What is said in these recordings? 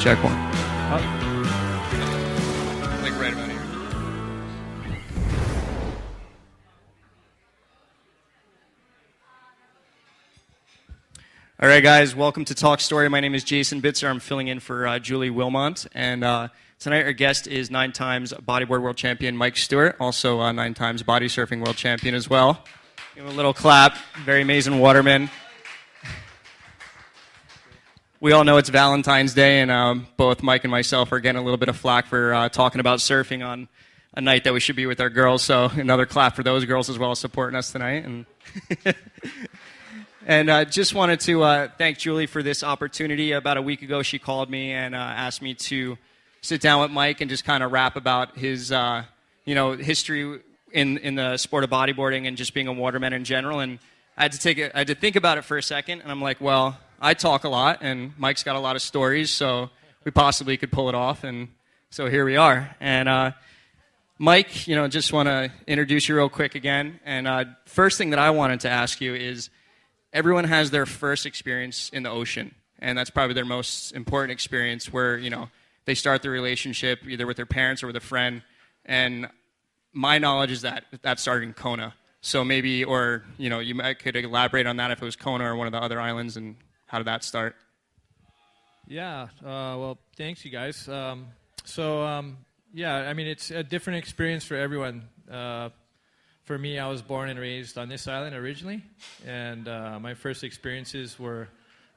Check one. Like right about here. All right, guys, welcome to Talk Story. My name is Jason Bitzer. I'm filling in for Julie Wilmont. And tonight our guest is 9 times bodyboard world champion Mike Stewart, also 9 times body surfing world champion as well. Give him a little clap. Very amazing waterman. We all know it's Valentine's Day, and both Mike and myself are getting a little bit of flack for talking about surfing on a night that we should be with our girls. So another clap for those girls as well, supporting us tonight. And just wanted to thank Julie for this opportunity. About a week ago, she called me and asked me to sit down with Mike and just kind of rap about his, history in the sport of bodyboarding and just being a waterman in general. And I had to think about it for a second, and I'm like, well, I talk a lot, and Mike's got a lot of stories, so we possibly could pull it off, and so here we are. And Mike, just want to introduce you real quick again. And first thing that I wanted to ask you is, everyone has their first experience in the ocean, and that's probably their most important experience where, they start their relationship either with their parents or with a friend. And my knowledge is that started in Kona. So maybe, you could elaborate on that if it was Kona or one of the other islands, and how did that start? Yeah, well, thanks, you guys. It's a different experience for everyone. For me, I was born and raised on this island originally, and my first experiences were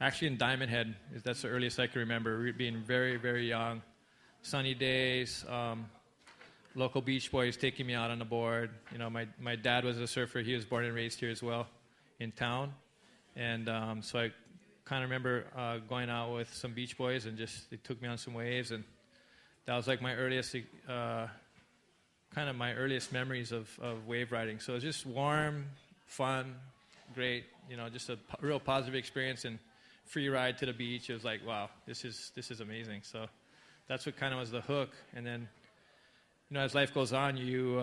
actually in Diamond Head. That's the earliest I can remember, being very, very young. Sunny days, local beach boys taking me out on the board. My dad was a surfer. He was born and raised here as well in town. And so I kind of remember going out with some beach boys, and they took me on some waves. And that was like my earliest memories of wave riding. So it was just warm, fun, great, just a real positive experience, and free ride to the beach. It was like, wow, this is amazing. So that's what kind of was the hook. And then, as life goes on, you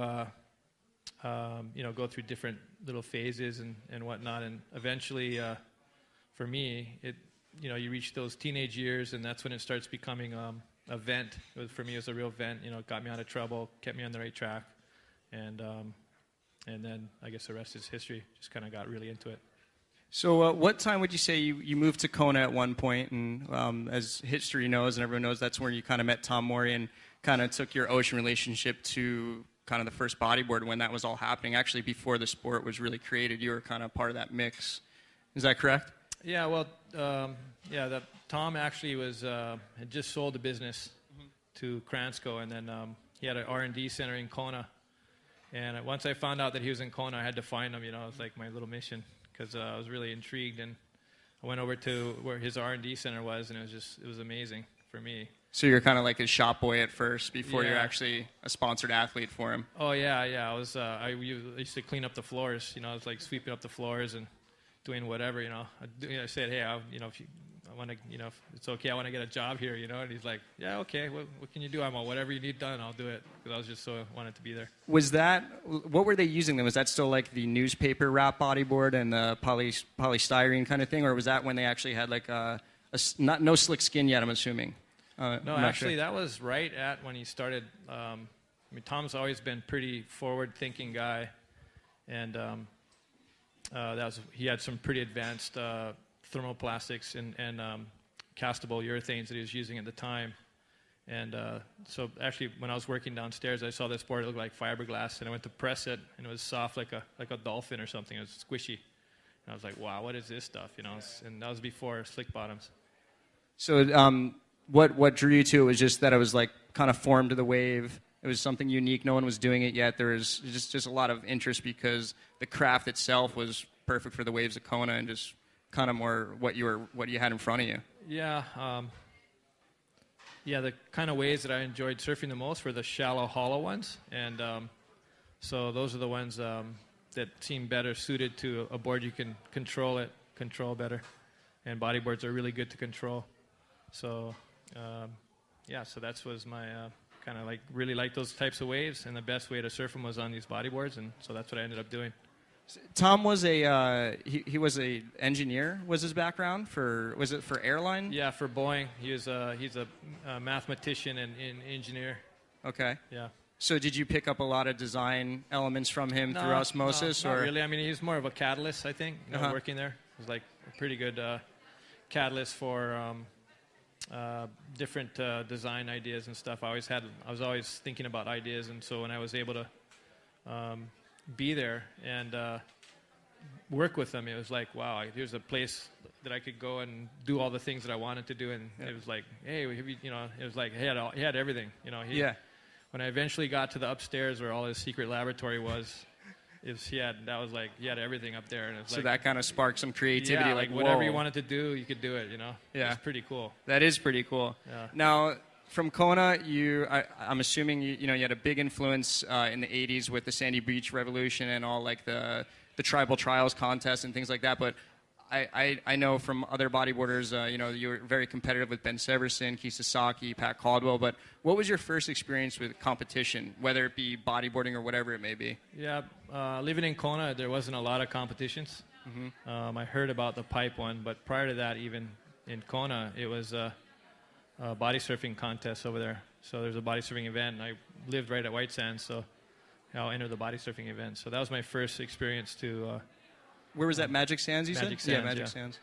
go through different little phases and whatnot, and eventually, for me, you reach those teenage years, and that's when it starts becoming a vent. For me, it was a real vent. It got me out of trouble, kept me on the right track, and then I guess the rest is history. Just kind of got really into it. So what time would you say you moved to Kona at one point? And as history knows and everyone knows, that's where you kind of met Tom Morey and kind of took your ocean relationship to kind of the first bodyboard when that was all happening. Actually, before the sport was really created, you were kind of part of that mix. Is that correct? Yeah, well, Tom actually had just sold the business to Kransco, and then he had an R&D center in Kona. And once I found out that he was in Kona, I had to find him. It was like my little mission, because I was really intrigued. And I went over to where his R&D center was, and it was amazing for me. So you're kind of like his shop boy at first before you're actually a sponsored athlete for him. Oh yeah. I used to clean up the floors. I was like sweeping up the floors and doing whatever. I said, hey, if it's okay, I want to get a job here. And he's like, yeah, okay. What can you do? I'm all, whatever you need done, I'll do it. Because I was just so wanted to be there. What were they using then? Was that still like the newspaper wrap bodyboard and the polystyrene kind of thing, or was that when they actually had like no slick skin yet? I'm assuming. No, actually, that was right at when he started. Tom's always been pretty forward-thinking guy, and he had some pretty advanced thermoplastics and castable urethanes that he was using at the time. And so actually, when I was working downstairs, I saw this board. It looked like fiberglass, and I went to press it, and it was soft like a dolphin or something. It was squishy, and I was like, wow, what is this stuff? And that was before slick bottoms. So what drew you to it was just that it was like kind of formed to the wave, It was something unique. No one was doing it yet. There was just a lot of interest because the craft itself was perfect for the waves of Kona and just kind of more what you had in front of you. Yeah. The kind of waves that I enjoyed surfing the most were the shallow, hollow ones, and so those are the ones that seem better suited to a board you can control better, and bodyboards are really good to control. So so that was my kind of really like those types of waves, and the best way to surf them was on these bodyboards, and so that's what I ended up doing. Tom was he was a engineer. Was his background was it for airline? Yeah, for Boeing. He's a mathematician and engineer. Okay. Yeah. So did you pick up a lot of design elements from him through osmosis? Not really. I mean, he's more of a catalyst, I think, working there. It was like a pretty good catalyst for different design ideas and stuff. I was always thinking about ideas, and so when I was able to be there and work with them, it was like, wow, here's a place that I could go and do all the things that I wanted to do, and it was like, hey, it was like he had everything, When I eventually got to the upstairs where all his secret laboratory was, he had everything up there, and it was so that kind of sparked some creativity. Yeah, like whatever you wanted to do, you could do it. Yeah, it's pretty cool. That is pretty cool. Yeah. Now, from Kona, I'm assuming you had a big influence in the '80s with the Sandy Beach Revolution and all like the tribal trials contests and things like that. But I know from other bodyboarders, you were very competitive with Ben Severson, Keith Sasaki, Pat Caldwell. But what was your first experience with competition, whether it be bodyboarding or whatever it may be? Yeah, living in Kona, there wasn't a lot of competitions. Mm-hmm. I heard about the pipe one, but prior to that, even in Kona, it was a body surfing contest over there. So there's a body surfing event, and I lived right at White Sands, so I'll enter the body surfing event. So that was my first experience to... Where was that? Magic Sands, you Magic said? Sands, Magic Sands.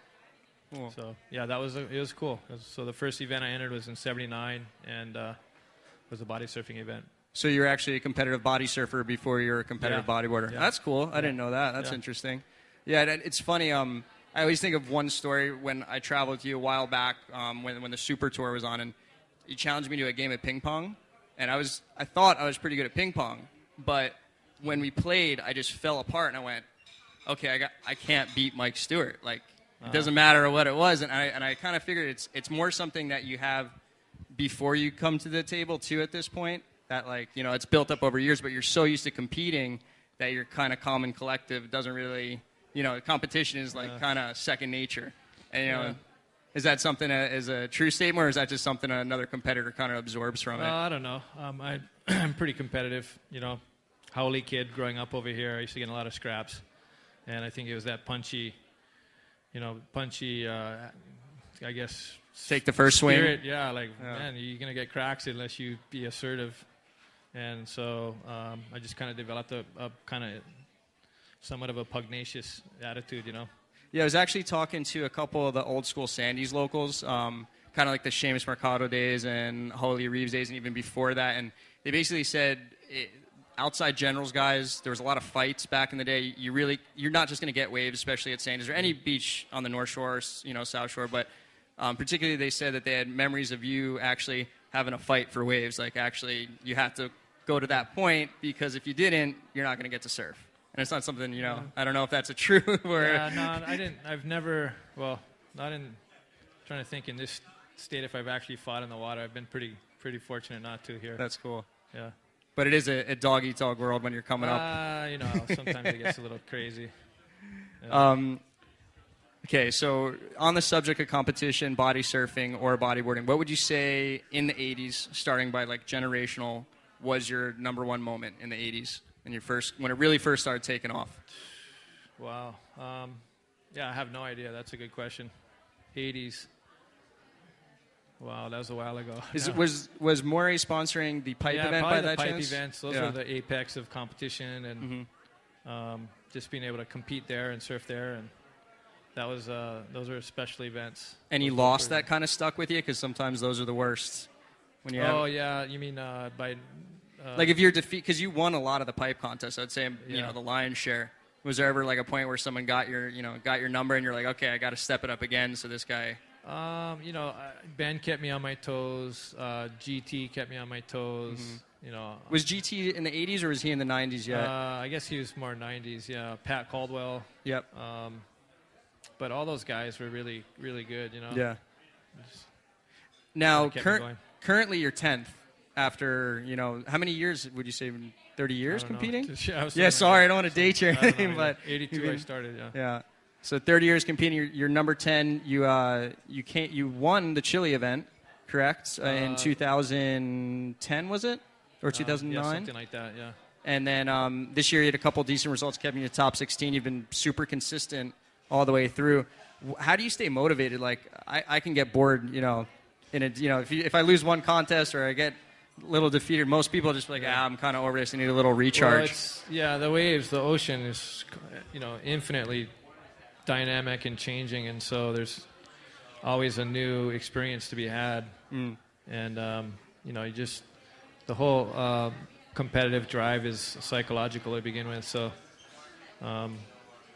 Cool. So, yeah, it was cool. So the first event I entered was in '79, and was a body surfing event. So you were actually a competitive body surfer before you were a competitive bodyboarder. Yeah. That's cool. I didn't know that. That's interesting. Yeah, it's funny. I always think of one story when I traveled with you a while back when the Super Tour was on, and you challenged me to a game of ping pong, and I thought I was pretty good at ping pong, but when we played, I just fell apart, and I went, okay, I can't beat Mike Stewart. Like, it doesn't matter what it was, and I kind of figured it's more something that you have before you come to the table too. At this point, that it's built up over years, but you're so used to competing that you're kind of calm and collective. It doesn't really, competition is kind of second nature. And is that something as a true statement, or is that just something another competitor kind of absorbs from it? I don't know. I'm pretty competitive. Howley kid growing up over here, I used to get in a lot of scraps. And I think it was that punchy, I guess. Take the first spirit. swing. Yeah, man, you're going to get cracks unless you be assertive. And so I just kind of developed a kind of somewhat of a pugnacious attitude, Yeah, I was actually talking to a couple of the old school Sandy's locals, kind of like the Seamus Mercado days and Holly Reeves days and even before that. And they basically said... outside generals guys, there was a lot of fights back in the day. You're not just going to get waves, especially at Sandy's or any beach on the North Shore, South Shore. But particularly, they said that they had memories of you actually having a fight for waves. Like, actually, you have to go to that point because if you didn't, you're not going to get to surf. And it's not something, I don't know if that's a true or... Yeah, no, I didn't. I've never, not in, trying to think in this state if I've actually fought in the water. I've been pretty fortunate not to here. That's cool. Yeah. But it is a dog-eat-dog world when you're coming up. Sometimes it gets a little crazy. Yeah. Okay, so on the subject of competition, body surfing or bodyboarding, what would you say in the 80s, starting by generational, was your number one moment in the 80s when it really first started taking off? Wow. I have no idea. That's a good question. 80s. Wow, that was a while ago. Was Morey sponsoring the pipe event by that chance? Yeah, the pipe events. Those were the apex of competition, and just being able to compete there and surf there, and that was those are special events. Any loss that kind of stuck with you? Because sometimes those are the worst. When you yeah, you mean by if you're because you won a lot of the pipe contests, I'd say the lion's share. Was there ever a point where someone got your number and you're like, okay, I got to step it up again, so this guy. Ben kept me on my toes. GT kept me on my toes. Was GT in the 80s or was he in the 90s yet? I guess he was more 90s. Yeah, Pat Caldwell. Yep. But all those guys were really, really good. Yeah. Now, kept me going. currently you're 10th after, how many years would you say? 30 years I don't know. competing? Yeah, Sorry, I don't want to date you or I don't know, anything, but 82 I started. Yeah. yeah. So 30 years competing. You're number 10. You won the Chile event, correct? In 2010, was it? Or 2009? Yeah, something like that, yeah. And then this year you had a couple decent results, kept you in the top 16. You've been super consistent all the way through. How do you stay motivated? Like, I can get bored, if I lose one contest or I get a little defeated, most people are just like, I'm kind of over this. I need a little recharge. Well, the waves, the ocean is, infinitely dynamic and changing, and so there's always a new experience to be had. And, the whole competitive drive is psychological to begin with. So, I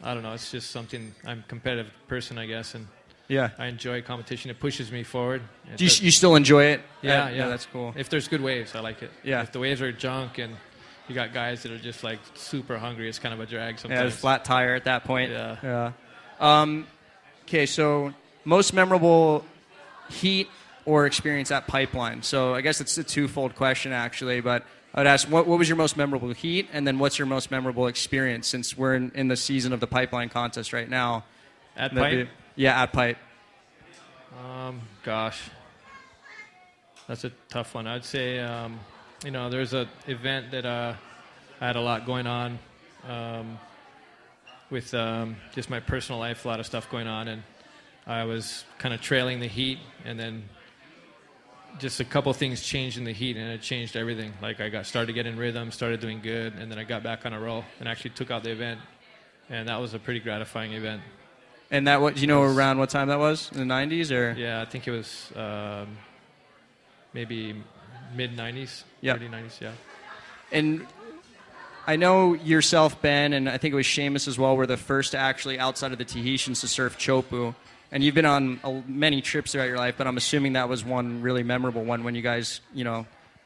don't know. It's just something. I'm a competitive person, I guess, and yeah, I enjoy competition. It pushes me forward. Do you still enjoy it? Yeah, that's cool. If there's good waves, I like it. Yeah. If the waves are junk and you got guys that are just like super hungry, it's kind of a drag sometimes. Yeah, there's flat tire at that point. Yeah. Okay, so most memorable heat or experience at Pipeline. So I guess it's a twofold question actually, but I would ask, what was your most memorable heat, and then what's your most memorable experience since we're in the season of the Pipeline contest right now? At Pipe? Yeah, at Pipe. Gosh, that's a tough one. I'd say, there's an event that I had a lot going on with just my personal life, a lot of stuff going on, and I was kind of trailing the heat, and then just a couple things changed in the heat, and it changed everything. Like I started to get in rhythm, started doing good, and then I got back on a roll and actually took out the event, and that was a pretty gratifying event. And that, do you know around what time that was? In the 90s or? Yeah, I think it was maybe mid-90s, Yep. early 90s, yeah. And I know yourself, Ben, and I think it was Seamus as well, were the first to actually, outside of the Tahitians, to surf Chopu. And you've been on many trips throughout your life, but I'm assuming that was one really memorable one when you guys,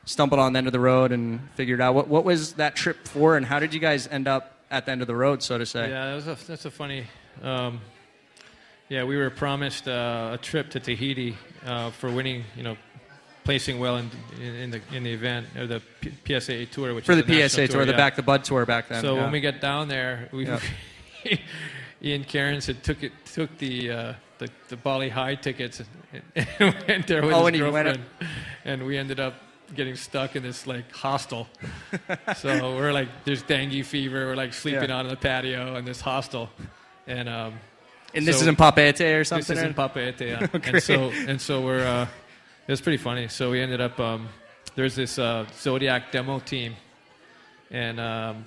stumbled on the end of the road and figured out. What was that trip for, and how did you guys end up at the end of the road, so to say? Yeah, that's a funny... we were promised a trip to Tahiti for winning, placing well in the event, or the PSA tour, which for is the PSA tour, the Back the Bud tour back then. So when we get down there, Ian Cairns had took the Bali High tickets and went there with his girlfriend, and we ended up getting stuck in this like hostel. So we're like, there's dengue fever. We're like sleeping out on the patio in this hostel, and this is in Papeete or something? This is in Papeete, yeah. Oh, and so we're it was pretty funny. So we ended up there's this Zodiac demo team, and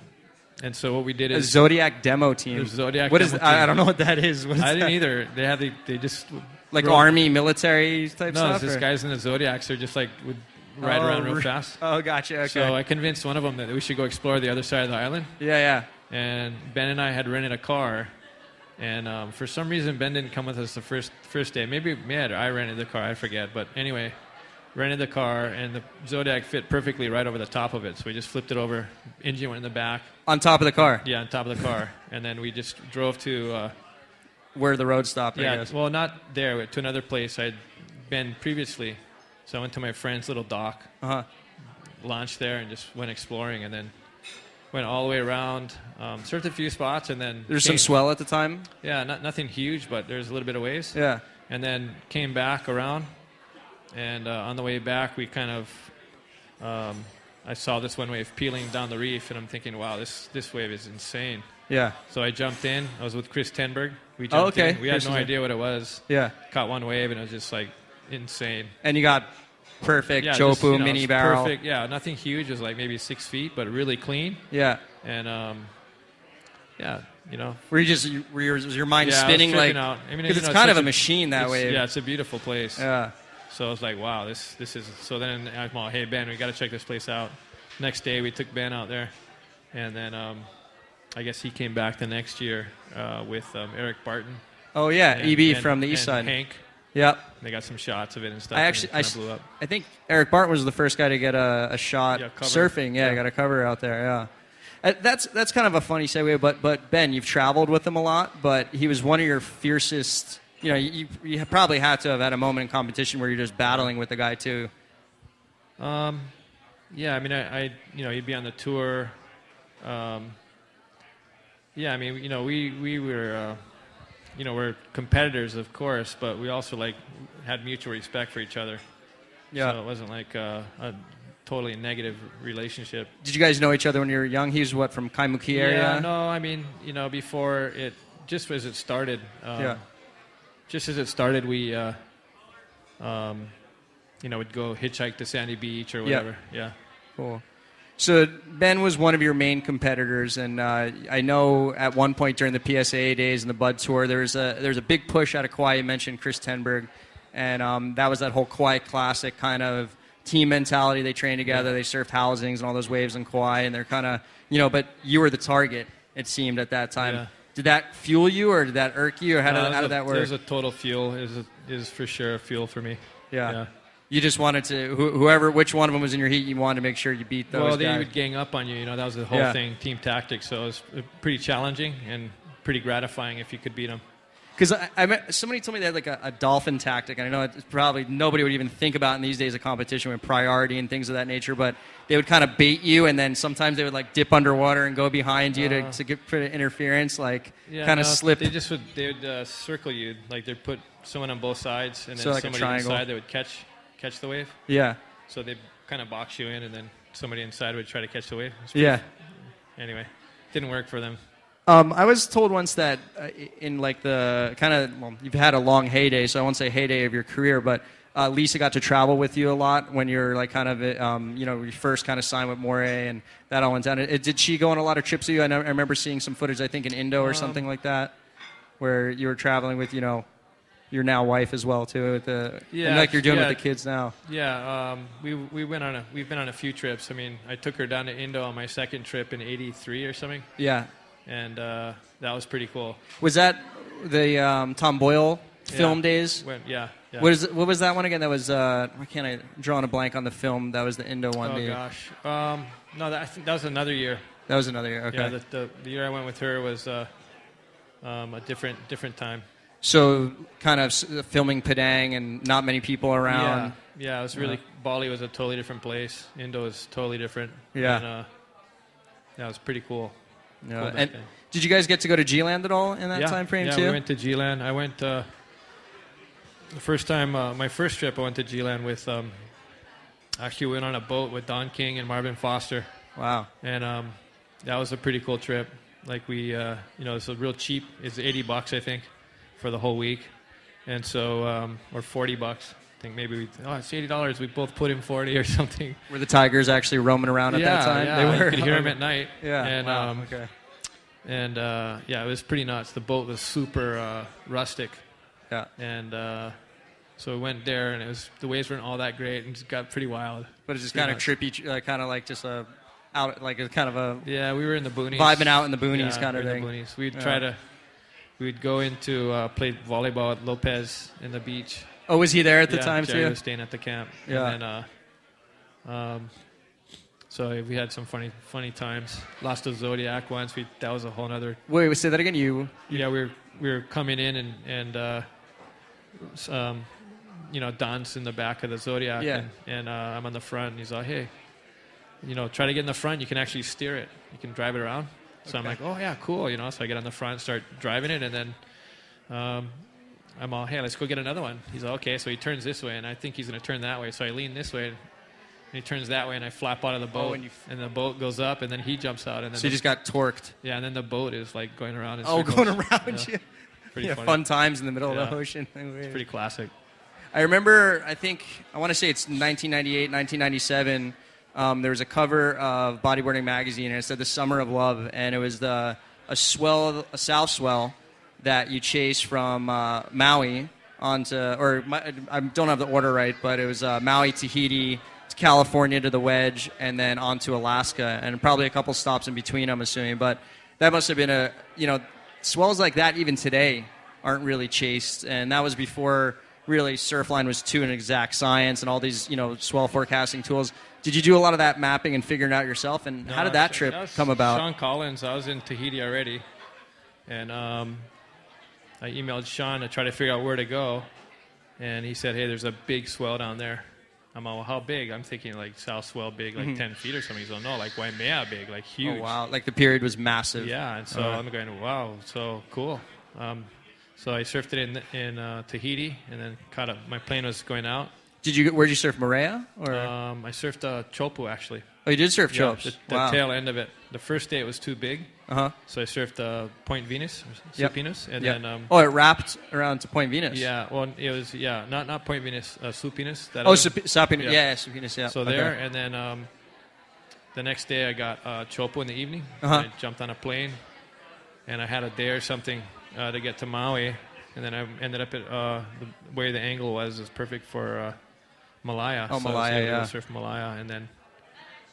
so what we did is a Zodiac demo team. Zodiac what demo is? team. I don't know what that is. What is I didn't that? either. They just like army, military type stuff. No, these guys in the Zodiacs are just like would ride around real fast. Oh, gotcha. Okay. So I convinced one of them that we should go explore the other side of the island. Yeah. And Ben and I had rented a car, and for some reason Ben didn't come with us the first day. Maybe I rented the car. I forget. But anyway, rented the car, and the Zodiac fit perfectly right over the top of it. So we just flipped it over. Engine went in the back. On top of the car? Yeah, on top of the car. And then we just drove to... where the road stopped, I guess. Well, not there. To another place I'd been previously. So I went to my friend's little dock, launched there, and just went exploring, and then went all the way around, surfed a few spots, and then... There's some swell at the time? Yeah, nothing huge, but there's a little bit of waves. Yeah. And then came back around, and on the way back, we kind of... I saw this one wave peeling down the reef, and I'm thinking, wow, this wave is insane. Yeah. So I jumped in. I was with Chris Tenberg. We jumped in. We had no idea what it was. Yeah. Caught one wave, and it was just like insane. And you got perfect Chopu mini barrel. Perfect. Yeah, nothing huge. It was like maybe 6 feet, but really clean. Yeah. And Were your mind spinning like? Because it's kind of a machine that way. Yeah, it's a beautiful place. Yeah. So I was like, wow, this is. So then I'm all, hey Ben, we got to check this place out. Next day we took Ben out there, and then I guess he came back the next year with Eric Barton. Oh yeah, EB from the east side. Hank. Yep. They got some shots of it and stuff. I and actually, it kinda blew up. I think Eric Barton was the first guy to get a shot cover. surfing. Yeah, got a cover out there. Yeah. That's kind of a funny segue, but Ben, you've traveled with him a lot, but he was one of your fiercest. You know, you probably had to have had a moment in competition where you're just battling with the guy too. Yeah, I mean, I he'd be on the tour. Yeah, I mean, we were, we're competitors, of course, but we also had mutual respect for each other. Yeah. So it wasn't like a totally negative relationship. Did you guys know each other when you were young? He was what, from Kaimuki area? Yeah, no, I mean, before it, just as it started. Just as it started, we, we'd go hitchhike to Sandy Beach or whatever. Yeah. Cool. So Ben was one of your main competitors, and I know at one point during the PSAA days and the Bud Tour, there's a big push out of Kauai. You mentioned Chris Tenberg, and that was that whole Kauai Classic kind of team mentality. They trained together, they surfed housings and all those waves in Kauai, and they're kind of, but you were the target, it seemed, at that time. Yeah. Did that fuel you, or did that irk you, or how did that work? It was a total fuel. It is for sure a fuel for me. Yeah. You just wanted to, which one of them was in your heat, you wanted to make sure you beat those guys. They would gang up on you. That was the whole thing, team tactics. So it was pretty challenging and pretty gratifying if you could beat them. Because somebody told me they had like a dolphin tactic, and I know it's probably nobody would even think about in these days of competition with priority and things of that nature, but they would kind of bait you, and then sometimes they would like dip underwater and go behind you to get for interference, slip. They would circle you, like they'd put someone on both sides, and then like somebody inside that would catch the wave. Yeah. So they'd kind of box you in, and then somebody inside would try to catch the wave. Anyway, didn't work for them. I was told once that in like the you've had a long heyday, so I won't say heyday of your career, but Lisa got to travel with you a lot when you're like kind of, you first kind of signed with Moray and that all went down. Did she go on a lot of trips with you? I remember seeing some footage, I think in Indo or something like that, where you were traveling with, your now wife as well too, and like you're doing with the kids now. Yeah, we've been on a few trips. I mean, I took her down to Indo on my second trip in '83 or something. Yeah. And that was pretty cool. Was that the Tom Boyle film days? Yeah. What was that one again? That was why can't I draw on a blank on the film? That was the Indo one. Oh gosh, no, I think that was another year. That was another year. Okay. Yeah, the year I went with her was a different time. So kind of filming Padang and not many people around. Yeah, it was really Bali was a totally different place. Indo was totally different. Yeah. And, that was pretty cool. Yeah. And did you guys get to go to G-Land at all in that time frame too? Yeah, we went to G-Land. I went the first time, my first trip I went to G-Land with, actually went on a boat with Don King and Marvin Foster. Wow. And that was a pretty cool trip. Like we, it's a real cheap, it's $80 I think for the whole week. And so, or $40. I think maybe it's $80. We both put in 40 or something. Were the tigers actually roaming around at that time? Yeah, you could hear them at night. Yeah. And, wow. Okay. And it was pretty nuts. The boat was super rustic. Yeah. And so we went there, and the waves weren't all that great, and it got pretty wild. But it's just kind of trippy, kind of like just out, like a kind of a. Yeah, we were in the boonies. Vibing out in the boonies kind of thing. In the boonies. We'd go into play volleyball at Lopez in the beach. Oh, was he there at the time Jerry too? Was staying at the camp. Yeah. And then, so we had some funny times. Lost the Zodiac once. That was a whole other. Wait, say that again. Yeah, we were coming in and Don's in the back of the Zodiac. Yeah. And I'm on the front. And he's like, hey, try to get in the front. You can actually steer it. You can drive it around. So I'm like, oh yeah, cool. So I get on the front, start driving it, and then I'm all, hey, let's go get another one. He's like, okay. So he turns this way, and I think he's going to turn that way. So I lean this way, and he turns that way, and I flap out of the boat, and the boat goes up, and then he jumps out. And then so you just got torqued. Yeah, and then the boat is like going around in circles. Going around you. Pretty funny. Fun times in the middle of the ocean. It's pretty classic. I remember, I want to say it's 1998, 1997, there was a cover of Bodyboarding Magazine, and it said The Summer of Love, and it was a south swell that you chase from Maui onto, I don't have the order right, but it was Maui, Tahiti, to California to the Wedge, and then onto Alaska, and probably a couple stops in between, I'm assuming. But that must have been swells like that even today aren't really chased, and that was before really Surfline was to an exact science and all these, swell forecasting tools. Did you do a lot of that mapping and figuring it out yourself? And how did that trip come about? Sean Collins. I was in Tahiti already, and I emailed Sean to try to figure out where to go, and he said, "Hey, there's a big swell down there." I'm like, well, how big? I'm thinking like south swell big, like 10 feet or something. He's like, no, like Waimea big, like huge. Oh, wow. Like the period was massive. Yeah, and so I'm going, wow, so cool. So I surfed it in Tahiti, and then caught up. My plane was going out. Where'd you surf, Moorea? Or? I surfed Chopu, actually. Oh, you did surf Chopes? The wow. tail end of it. The first day it was too big. Uh-huh. So I surfed Point Venus, Supinus, and then... it wrapped around to Point Venus. Yeah, well, it was, not Point Venus, Supinus. Supinus, Supinus, yeah. So okay. there, and then the next day I got Chopu in the evening. Uh-huh. I jumped on a plane, and I had a day or something to get to Maui, and then I ended up at the way the angle was perfect for Malaya. Oh, so Malaya, I was able to surf Malaya, and then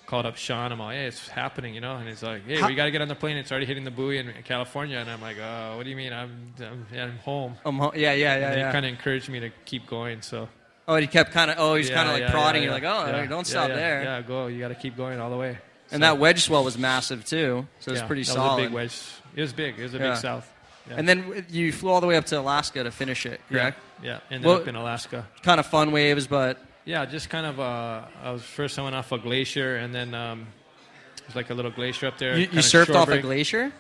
called up Sean. I'm like, hey, it's happening, and he's like, hey, we got to get on the plane. It's already hitting the buoy in California. And I'm like, what do you mean? I'm home. Yeah. And he kind of encouraged me to keep going. So. Oh, and he kept kind of. Oh, he's kind of like prodding. You're like, don't stop there. Yeah, go. You got to keep going all the way. And that wedge swell was massive too. So it's pretty solid. That was a big wedge. It was big. It was a big south. Yeah. And then you flew all the way up to Alaska to finish it, correct? Yeah. Ended up in Alaska. Kind of fun waves, but. Yeah, just kind of. I went off a glacier, and then there's like a little glacier up there. You surfed off a glacier?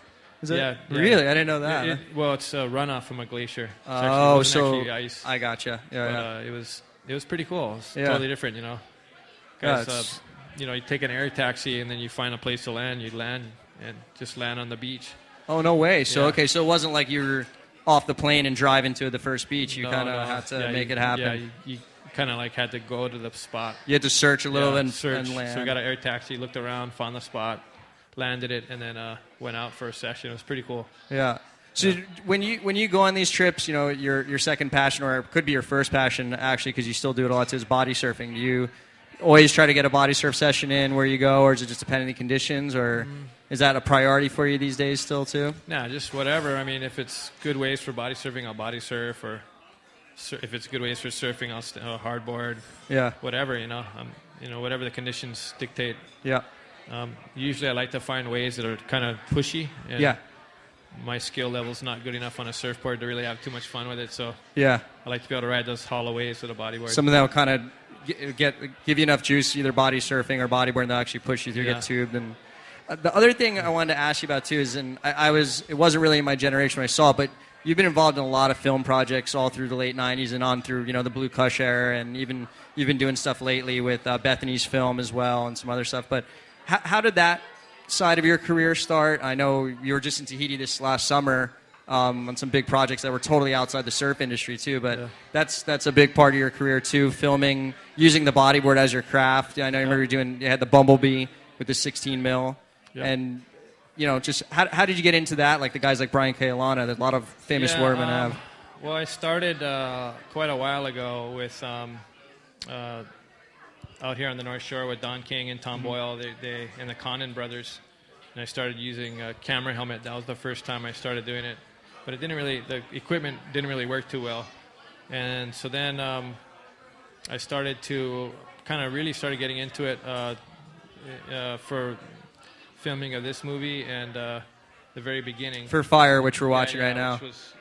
Yeah. Really? I didn't know that. Well, it's a runoff from a glacier. It's actually ice. I gotcha. Yeah. It was pretty cool. It's totally different, Guys, you take an air taxi and then you find a place to land. You land and just land on the beach. Oh, no way. So so it wasn't like you were off the plane and driving to the first beach. You kind of had to make it happen. Yeah, you kind of like had to go to the spot. You had to search a little and search. land. So we got an air taxi, looked around, found the spot, landed it, and then went out for a session. It was pretty cool. Yeah. So when you go on these trips, your second passion, or it could be your first passion actually, because you still do it a lot too, is body surfing. Do you always try to get a body surf session in where you go, or is it just depending on the conditions, or is that a priority for you these days still too? Nah, just whatever. I mean, if it's good waves for body surfing, I'll body surf, or if it's good waves for surfing, I'll hardboard. Yeah. Whatever, whatever the conditions dictate. Yeah. Usually I like to find waves that are kind of pushy. And my skill level's not good enough on a surfboard to really have too much fun with it, so I like to be able to ride those hollow waves with a bodyboard. Some of that will kind of give you enough juice, either body surfing or bodyboarding, they'll actually push you through, get tubed. And the other thing I wanted to ask you about too is, and it wasn't really in my generation when I saw it, but you've been involved in a lot of film projects all through the late 90s and on through the Blue Kush era, and even you've been doing stuff lately with Bethany's film as well and some other stuff. But how did that side of your career start? I know you were just in Tahiti this last summer on some big projects that were totally outside the surf industry too, but that's a big part of your career too, filming, using the bodyboard as your craft. I know you remember you had the Bumblebee with the 16 mil, and just how did you get into that? Like the guys like Brian Kailana, that a lot of famous watermen have. Well, I started quite a while ago with out here on the North Shore with Don King and Tom Boyle, they and the Condon brothers, and I started using a camera helmet. That was the first time I started doing it, but the equipment didn't really work too well, and so then I started to really started getting into it for filming of this movie and the very beginning. For Fire, which we're watching right now. Which was,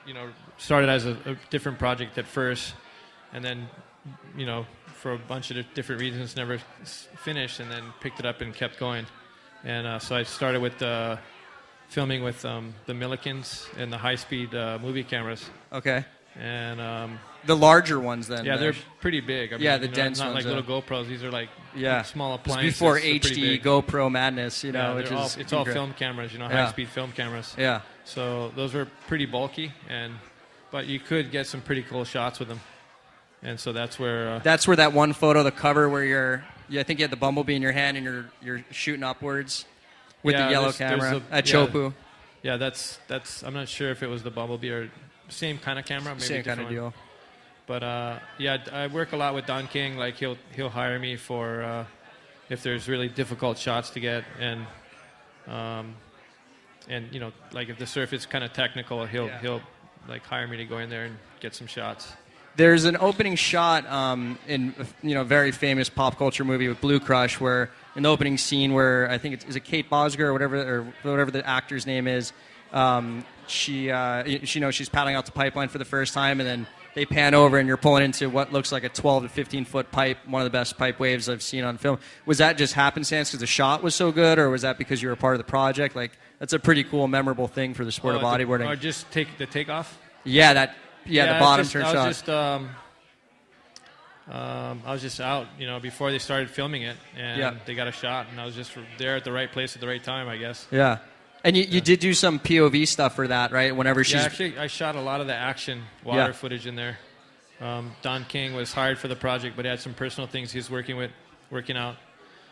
started as a different project at first, and then, for a bunch of different reasons never finished, and then picked it up and kept going. And so I started with filming with the Millikens and the high-speed movie cameras. Okay. And the larger ones then. Yeah, they're pretty big. I mean, the dense not ones. Not like little GoPros. These are like small appliances. It's before HD GoPro madness, which is it's all film cameras, high-speed film cameras. Yeah. So those were pretty bulky, but you could get some pretty cool shots with them. And so that's where that one photo, the cover where I think you had the Bumblebee in your hand and you're shooting upwards with the yellow camera at Chopu. Yeah, that's. I'm not sure if it was the Bumblebee or same kind of camera, maybe same kind of deal. But I work a lot with Don King. Like he'll hire me for if there's really difficult shots to get, and like if the surf is kind of technical, he'll like hire me to go in there and get some shots. There's an opening shot in a very famous pop culture movie with Blue Crush, where in the opening scene, where I think is it Kate Bosger or whatever the actor's name is, she knows she's paddling out the pipeline for the first time, and then they pan over and you're pulling into what looks like a 12 to 15 foot pipe, one of the best pipe waves I've seen on film. Was that just happenstance because the shot was so good, or was that because you were a part of the project? Like, that's a pretty cool, memorable thing for the sport of bodyboarding. Or just take the takeoff? Yeah, the bottom turn shot. I was just out, before they started filming it, and they got a shot, and I was just there at the right place at the right time, I guess. Yeah. And you did do some POV stuff for that, right? Whenever she's... Yeah, actually, I shot a lot of the action water footage in there. Don King was hired for the project, but he had some personal things he was working out.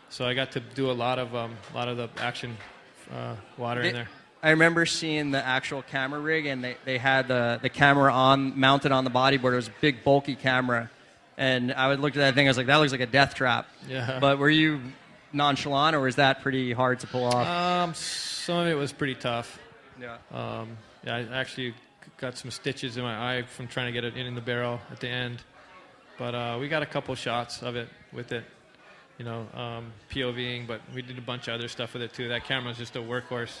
So I got to do a lot of the action water in there. I remember seeing the actual camera rig, and they had the camera mounted on the bodyboard. It was a big, bulky camera. And I would look at that thing, I was like, that looks like a death trap. Yeah. But were you nonchalant, or was that pretty hard to pull off? Some of it was pretty tough. Yeah. I actually got some stitches in my eye from trying to get it in the barrel at the end. But we got a couple shots of it with it, POVing, but we did a bunch of other stuff with it too. That camera's just a workhorse.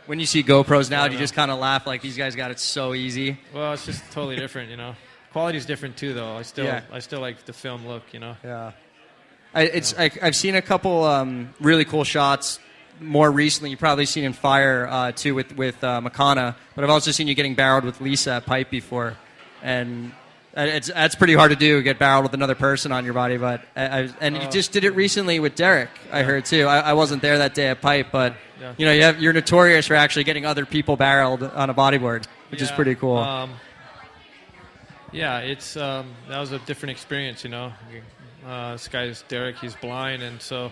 When you see GoPros now, do you just kind of laugh like these guys got it so easy? Well, it's just totally different, Quality's different too, though. I still like the film look, Yeah. I've seen a couple really cool shots more recently. You've probably seen in Fire too with Makana, but I've also seen you getting barreled with Lisa at Pipe before, and that's pretty hard to do, get barreled with another person on your body. But you just did it recently with Derek, I heard too. I wasn't there that day at Pipe, but you're notorious for actually getting other people barreled on a bodyboard, which is pretty cool. It's that was a different experience, This guy's Derek, he's blind, and so,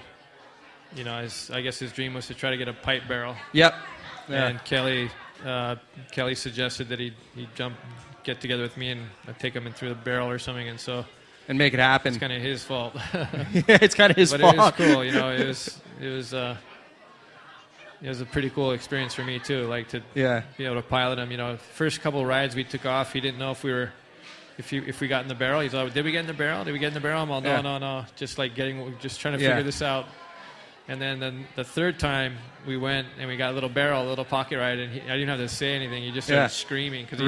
I guess his dream was to try to get a pipe barrel. Yep. Yeah. And Kelly suggested that he'd get together with me, and I'd take him in through the barrel or something, and so... And make it happen. It's kind of his fault. It's kind of his fault. But it was cool, it was a pretty cool experience for me, too, like to be able to pilot him. First couple of rides we took off, he didn't know if we got in the barrel. He's like, did we get in the barrel? Did we get in the barrel? I'm all, no. Just trying to figure this out. And then the third time we went and we got a little pocket ride, and I didn't have to say anything. He just started screaming. Cause he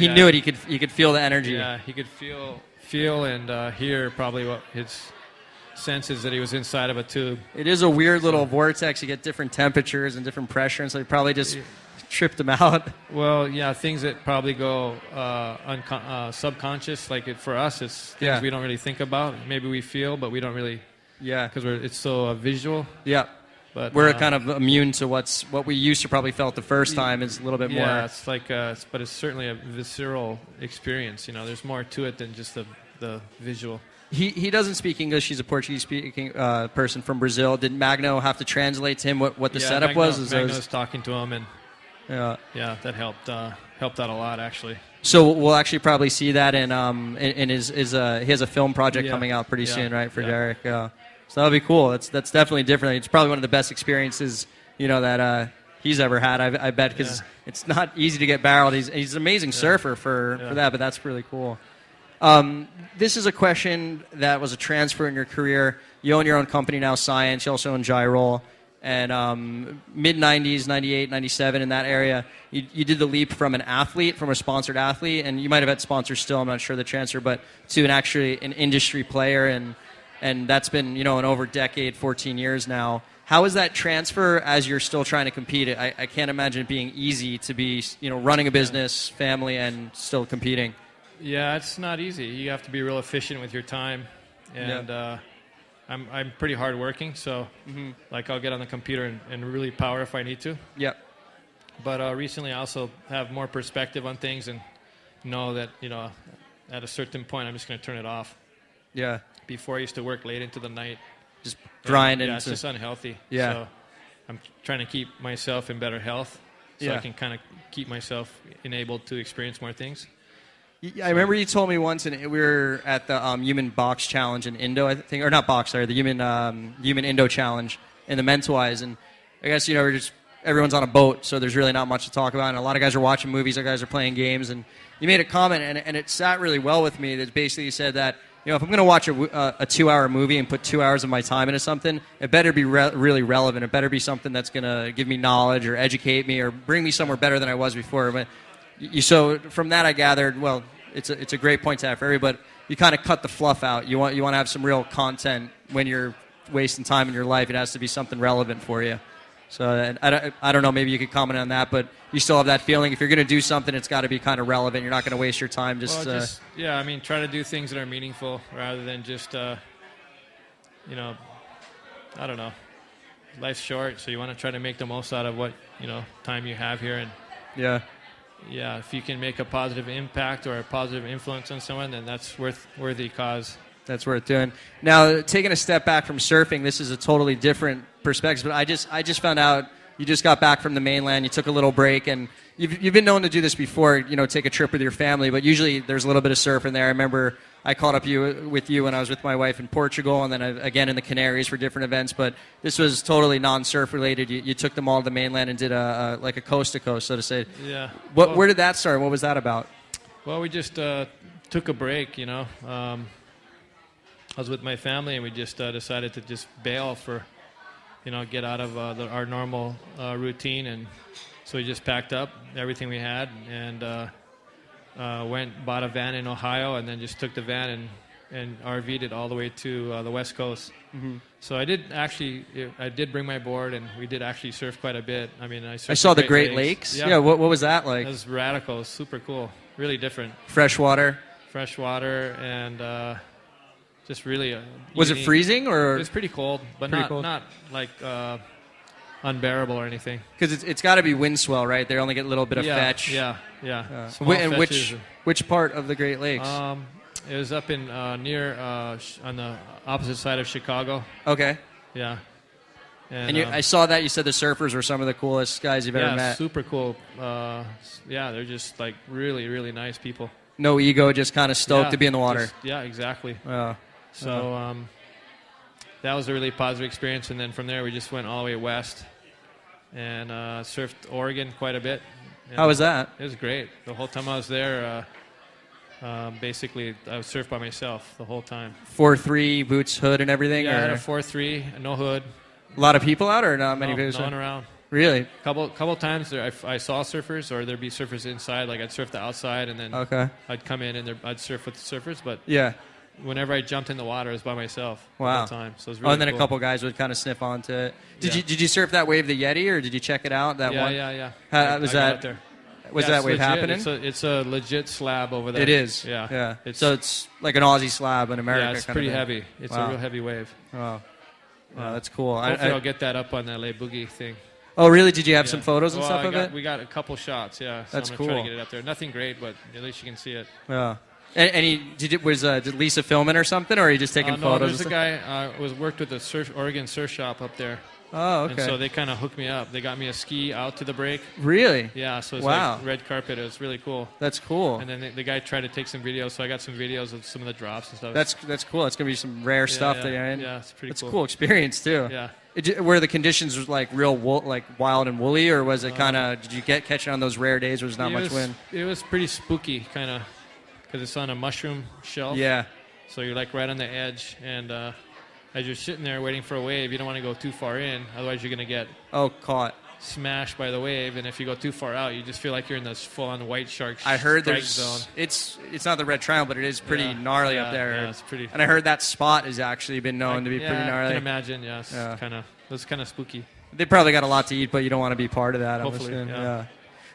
knew it. He could feel the energy. Yeah, he could feel and hear probably what his senses that he was inside of a tube. It is a weird little vortex. You get different temperatures and different pressure, and so he probably just tripped him out. Well, yeah, things that probably go subconscious. Like for us, it's things we don't really think about. Maybe we feel, but we don't really. Yeah, because it's so visual. Yeah, but we're kind of immune to what we used to probably felt the first time. Is a little bit more. Yeah, it's like, but it's certainly a visceral experience. There's more to it than just the visual. He doesn't speak English. He's a Portuguese-speaking person from Brazil. Did Magno have to translate to him what the setup was? Magno was talking to him, and that helped out a lot, actually. So we'll actually probably see that in his he has a film project coming out pretty soon, right, for Derek. So that'll be cool. That's definitely different. It's probably one of the best experiences that he's ever had. I bet, because it's not easy to get barreled. He's an amazing surfer for that, but that's really cool. This is a question that was a transfer in your career. You own your own company now, Science. You also own Gyroll. And mid-90s, 98, 97, in that area, you did the leap from from a sponsored athlete, and you might have had sponsors still, I'm not sure the transfer, but to an industry player, and that's been, an over a decade, 14 years now. How is that transfer as you're still trying to compete? I can't imagine it being easy to be, running a business, family, and still competing. Yeah, it's not easy. You have to be real efficient with your time, and I'm pretty hardworking, so I'll get on the computer and really power if I need to. Yep. But recently I also have more perspective on things and know that, at a certain point I'm just going to turn it off. Yeah. Before I used to work late into the night. Just grind. Yeah, it's just unhealthy. Yeah. So I'm trying to keep myself in better health so I can kind of keep myself enabled to experience more things. I remember you told me once, and we were at the Human Box Challenge in Indo, I think, or not Box, sorry, the Human Indo Challenge in the Mentwise, and I guess we're just everyone's on a boat, so there's really not much to talk about. And a lot of guys are watching movies, other guys are playing games. And you made a comment, and it sat really well with me. That basically said that, you know, if I'm going to watch a 2-hour movie and put 2 hours of my time into something, it better be really relevant. It better be something that's going to give me knowledge or educate me or bring me somewhere better than I was before. But so from that, I gathered, well, it's a great point to have for everybody. But you kind of cut the fluff out. You want to have some real content when you're wasting time in your life. It has to be something relevant for you. So I don't know, maybe you could comment on that, but you still have that feeling. If you're going to do something, it's got to be kind of relevant. You're not going to waste your time yeah, I mean, try to do things that are meaningful rather than just, you know, I don't know. Life's short, so you want to try to make the most out of what, you know, time you have here. And yeah, if you can make a positive impact or a positive influence on someone, then that's worthy cause. That's worth doing. Now, taking a step back from surfing, this is a totally different perspective. But I just found out you just got back from the mainland. You took a little break, and you've been known to do this before. You know, take a trip with your family, but usually there's a little bit of surfing there. I remember I caught up with you when I was with my wife in Portugal, and then again in the Canaries for different events. But this was totally non-surf related. You took them all to the mainland and did like a coast to coast, so to say. Yeah. Where did that start? What was that about? Well, we just took a break. You know. I was with my family, and we just decided to just bail for, you know, get out of our normal routine. And so we just packed up everything we had and bought a van in Ohio, and then just took the van and RV'd it all the way to the West Coast. Mm-hmm. So I did bring my board, and we did actually surf quite a bit. I mean, I saw the Great Lakes. Yeah, what was that like? It was radical. It was super cool. Really different. Fresh water, and just really. Was it freezing or? It was pretty cold, but not like unbearable or anything. Because it's got to be wind swell, right? They only get a little bit of fetch. Yeah. And which part of the Great Lakes? It was up in near on the opposite side of Chicago. Okay. Yeah. And I saw that you said the surfers were some of the coolest guys you've ever met. Yeah, super cool. Yeah, they're just like really, really nice people. No ego, just kind of stoked to be in the water. Exactly. So that was a really positive experience, and then from there we just went all the way west and surfed Oregon quite a bit. And how was that? It was great. The whole time I was there, basically I surfed by myself the whole time. 4.3 boots, hood, and everything? Yeah, I had a 4.3, no hood. A lot of people out, or not many people? No one around. Really? Couple times there, I saw surfers, or there'd be surfers inside. Like I'd surf the outside, and then I'd come in and I'd surf with the surfers. But whenever I jumped in the water, it was by myself. Wow. All the time. So it was really and then cool. A couple guys would kind of sniff onto it. Did you surf that wave, the Yeti, or did you check it out? Yeah. Was that wave happening? It's a legit slab over there. It is. Yeah. So it's like an Aussie slab in America. Yeah, it's pretty heavy. It's a real heavy wave. Wow, that's cool. Hopefully I'll get that up on the LA Boogie thing. Oh, really? Did you have some photos and stuff of it? We got a couple shots, yeah. So that's I'm cool. trying to get it up there. Nothing great, but at least you can see it. Yeah. Did Lisa film it or something, or are you just taking photos? No, there's a guy worked with the Oregon surf shop up there. Oh, okay. And so they kind of hooked me up. They got me a ski out to the break. Really? Yeah, so it's like red carpet. It was really cool. That's cool. And then the guy tried to take some videos, so I got some videos of some of the drops and stuff. That's cool. It's going to be some rare stuff that you're in. Yeah, it's pretty cool. It's a cool experience, too. Yeah. Were the conditions like real like wild and woolly, or was it kind of, did you catch it on those rare days where there's not much wind? It was pretty spooky, kind of, because it's on a mushroom shelf. Yeah. So you're like right on the edge, and as you're sitting there waiting for a wave, you don't want to go too far in, otherwise you're going to get caught, smashed by the wave. And if you go too far out, you just feel like you're in this full-on white shark. I heard strike there's zone. It's not the Red Triangle, but it is pretty gnarly up there. Yeah, it's pretty. And I heard that spot has actually been known to be pretty gnarly. I can imagine. Yes, it's kind of spooky. They probably got a lot to eat, but you don't want to be part of that. Hopefully, yeah.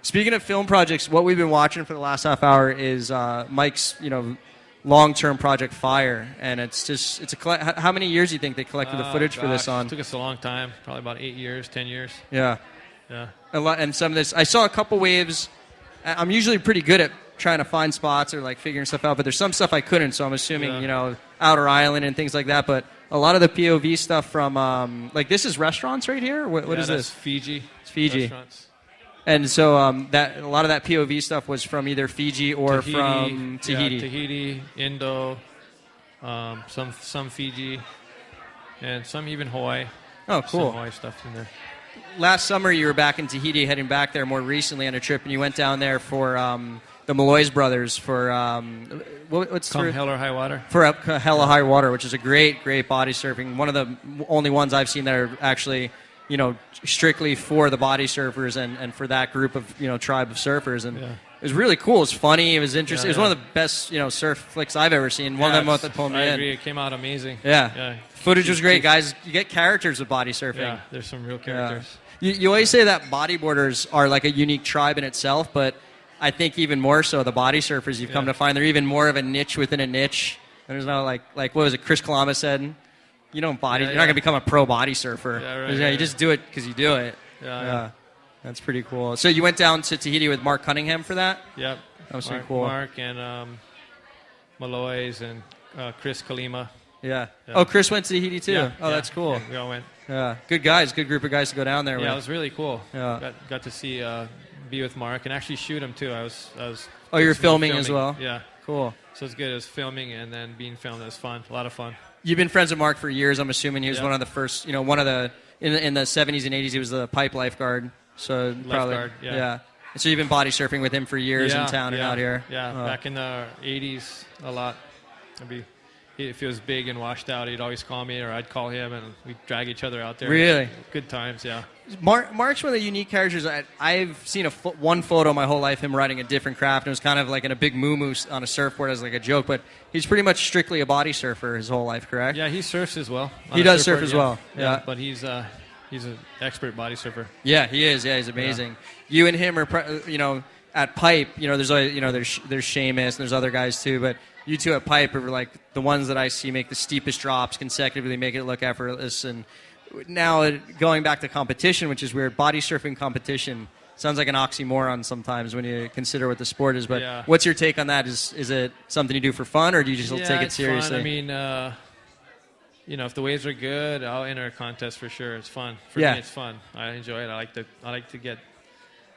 Speaking of film projects, what we've been watching for the last half hour is Mike's, long-term project Fire, and how many years do you think they collected the footage for this on? It took us a long time, probably about 8 years, 10 years. Yeah. Yeah. A lot, and some of this, I saw a couple waves. I'm usually pretty good at trying to find spots or like figuring stuff out, but there's some stuff I couldn't, so I'm assuming, Outer Island and things like that, but a lot of the POV stuff from, this is restaurants right here? What is this? Fiji. It's Fiji. Restaurants. And so that a lot of that POV stuff was from either Fiji or from Tahiti. Yeah, Tahiti, Indo, some Fiji, and some even Hawaii. Oh, cool. Some Hawaii stuff in there. last summer you were back in Tahiti, heading back there more recently on a trip, and you went down there for the Malloy's brothers for what's Come Hell or High Water. For Hell or High Water, which is a great body surfing. One of the only ones I've seen that are actually, strictly for the body surfers and for that group of, tribe of surfers. And it was really cool. It was funny. It was interesting. It was one of the best, surf flicks I've ever seen. One of them that pulled me in. I agree. It came out amazing. Yeah. Footage was great, guys. You get characters with body surfing. Yeah, there's some real characters. You always say that bodyboarders are like a unique tribe in itself, but I think even more so the body surfers you've come to find, they're even more of a niche within a niche. And there's no like what was it, Chris Columbus said? You're not going to become a pro body surfer. You just do it because you do it. Yeah. That's pretty cool. So you went down to Tahiti with Mark Cunningham for that? Yep. That was pretty cool. Mark and Malloy's and Chris Kalima. Yeah. Oh, Chris went to Tahiti too? Yeah. That's cool. Yeah, we all went. Yeah. Good guys. Good group of guys to go down there with. Yeah, it was really cool. Yeah. Got to see, be with Mark and actually shoot him too. I was. Oh, you were filming as well? Yeah. Cool. So it's good as filming and then being filmed. It was fun. A lot of fun. You've been friends with Mark for years. I'm assuming he was one of the first, in the 70s and 80s, he was the pipe lifeguard. So probably, lifeguard, And so you've been body surfing with him for years in town and out here. Yeah, back in the 80s, a lot. If he was big and washed out, he'd always call me, or I'd call him, and we'd drag each other out there. Really? Good times, yeah. Mark's one of the unique characters. I've seen one photo my whole life, him riding a different craft, and it was kind of like in a big moo-moo on a surfboard as like a joke, but he's pretty much strictly a body surfer his whole life, correct? Yeah, he surfs as well. He does surf as well. Yeah, but he's an expert body surfer. Yeah, he is. Yeah, he's amazing. You and him are, at Pipe, there's always, there's Seamus, and there's other guys too, but you two at Pipe are like the ones that I see make the steepest drops consecutively, make it look effortless. And now going back to competition, which is weird, body surfing competition sounds like an oxymoron sometimes when you consider what the sport is. But what's your take on that? Is it something you do for fun, or do you just take it seriously? Fun. I mean, if the waves are good, I'll enter a contest for sure. It's fun. For me, it's fun. I enjoy it. I like to get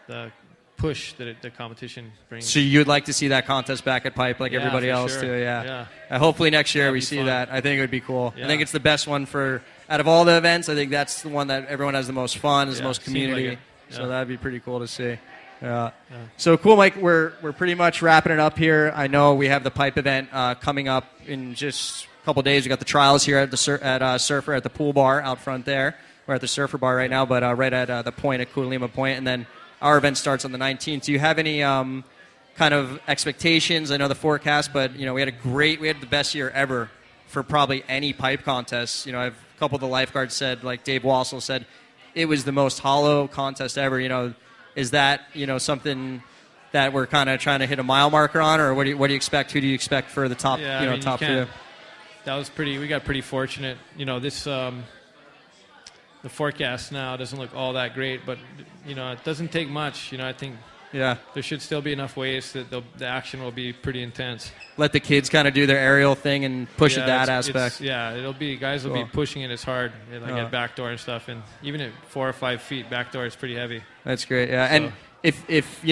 the push that the competition brings. So you'd like to see that contest back at Pipe like everybody else too, hopefully next year we see that. I think it would be cool. I think it's the best one out of all the events. I think that's the one that everyone has the most fun, is the most community. Like so that'd be pretty cool to see. So cool, Mike. We're pretty much wrapping it up here. I know we have the Pipe event coming up in just a couple days. We got the trials here at Surfer at the pool bar out front there. We're at the Surfer bar right now, but right at the point at Kualima Point, and then our event starts on the 19th. Do you have any kind of expectations? I know the forecast, but we had the best year ever for probably any pipe contest. A couple of the lifeguards said, like Dave Wassel said, it was the most hollow contest ever. Is that something that we're kind of trying to hit a mile marker on, or what do you expect? Who do you expect for the top top two? That was pretty. We got pretty fortunate. This. The forecast now doesn't look all that great, but it doesn't take much. I think there should still be enough waves that the action will be pretty intense. Let the kids kind of do their aerial thing and push it that aspect. Guys will be pushing it as hard, at backdoor and stuff, and even at 4 or 5 feet backdoor is pretty heavy. That's great. Yeah, so. And if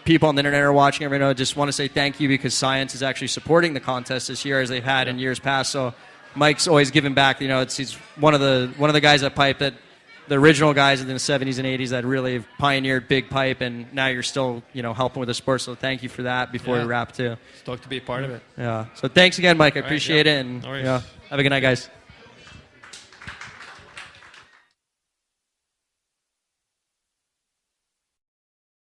people on the internet are watching, I just want to say thank you, because Science is actually supporting the contest this year as they've had in years past. So Mike's always giving back. He's one of the guys at Pipe that the original guys in the 70s and 80s that really pioneered big pipe, and now you're still helping with the sport. So thank you for that. Before we wrap too, stoked to be a part of it. Yeah. So thanks again, Mike. I appreciate it, and have a good night, guys.